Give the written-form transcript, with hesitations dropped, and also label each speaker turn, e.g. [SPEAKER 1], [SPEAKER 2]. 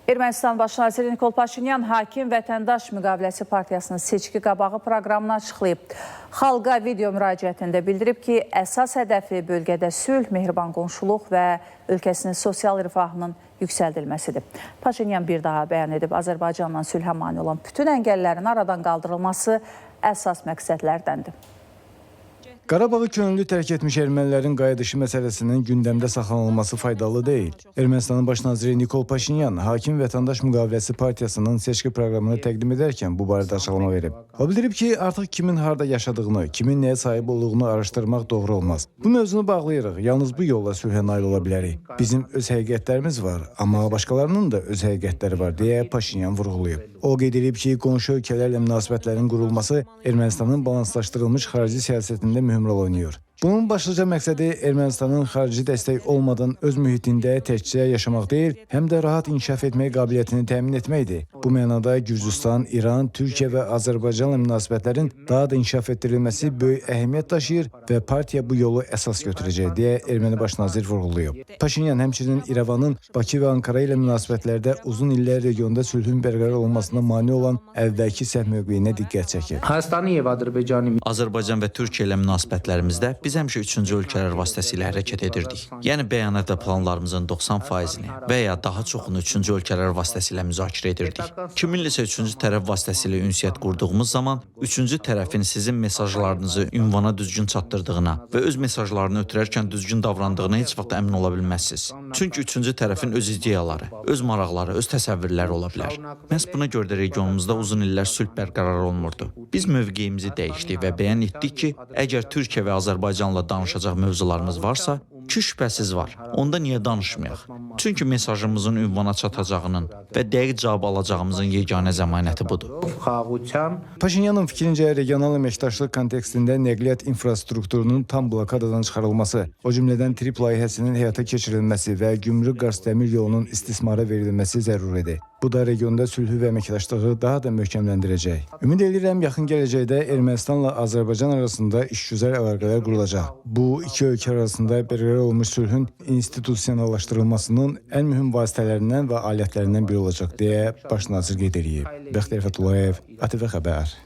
[SPEAKER 1] Ermənistan Baş naziri Nikol Paşinyan Hakim Vətəndaş Müqaviləsi Partiyasının seçki qabağı proqramını açıqlayıb. Xalqa video müraciətində bildirib ki, əsas hədəfi bölgədə sülh, mehriban qonşuluq və ölkəsinin sosial rifahının yüksəldilməsidir. Paşinyan bir daha bəyan edib, Azərbaycanla sülhə mane olan bütün əngəllərin aradan qaldırılması əsas məqsədlərdəndir.
[SPEAKER 2] Qarabağı könüllü tərk etmiş ermənilərin qayıdışı məsələsinin gündəmdə saxlanılması faydalı deyil. Ermənistanın baş naziri Nikol Paşinyan Hakim Vətəndaş Müqaviləsi Partiyasının seçki proqramını təqdim edərkən bu barədə açıqlama verib. O bildirib ki, artıq kimin harda yaşadığını, kimin nəyə sahib olduğunu araşdırmaq doğru olmaz. Bu mövzunu bağlayırıq, yalnız bu yolla sülhə nail ola bilərik. Bizim öz həqiqətlərimiz var, amma başqalarının da öz həqiqətləri var, deyə Paşinyan vurğulayıb. O qeyd edib ki, qonşu ölkələrlə münasibətlərin qurulması Ermənistanın balanslaşdırılmış xarici siyasətində mühüm rol oynayır. Bunun başlıca məqsədi Ermənistanın xarici dəstək olmadan öz mühitində təkcə yaşamaq deyil, həm də rahat inkişaf etmək qabiliyyətini təmin etməkdir. Bu mənada Gürcüstan, İran, Türkiyə və Azərbaycanla münasibətlərin daha da inkişaf etdirilməsi böyük əhəmiyyət daşıyır və partiya bu yolu əsas götürəcək, deyə erməni baş nazir vurğulayıb. Paşinyan həmçinin İrəvanın Bakı və Ankara ilə münasibətlərdə uzun illər regionda sülhün bərqərar olmasına mane olan əvvəlki səhv mövqeyinə diqqət çəkir.
[SPEAKER 3] Azərbaycan və Türkiyə ilə münasibətlərimizdə biz həmişə üçüncü ölkələr vasitəsilə hərəkət edirdik. Yəni bəyanat və planlarımızın 90%-ni və ya daha çoxunu üçüncü ölkələr vasitəsilə müzakirə edirdik. Kiminləsə üçüncü tərəf vasitəsilə ünsiyyət qurduğumuz zaman üçüncü tərəfin sizin mesajlarınızı ünvana düzgün çatdırdığına və öz mesajlarını ötürərkən düzgün davrandığına heç vaxt əmin ola bilməzsiniz. Çünki üçüncü tərəfin öz ideyaları, öz maraqları, öz təsəvvürləri ola bilər. Məhz buna görə də regionumuzda uzun illər sülh bərqərar olmurdu. Biz mövqeyimizi dəyişdik və bəyan etdik ki, əgər Türkiyə və Azərbaycanla danışacaq mövzularımız varsa, ki şübhəsiz var. Onda niyə danışmayaq? Çünki mesajımızın ünvana çatacağının və dəqiq cavab alacağımızın yeganə zəmanəti budur.
[SPEAKER 2] Paşinyanın fikrincə regional əməkdaşlıq kontekstində nəqliyyat infrastrukturunun tam blokadadan çıxarılması, o cümlədən trip layihəsinin həyata keçirilməsi və Gümrük Qars Dəmir yolunun istismara verilməsi zəruridir. Bu da regionda sülhü və əməkdaşlığı daha da möhkəmləndirəcək. Ümid edirəm, yaxın gələcəkdə Ermənistanla Azərbaycan arasında işgüzar əlaqələr qurulacaq. Bu, iki ölkə arasında bərqərar olmuş sülhün institusionallaşdırılmasının ən mühüm vasitələrindən və alətlərindən biri olacaq, deyə baş nazir qeyd edib. Bəxtiyar Fətullayev, ATV Xəbər.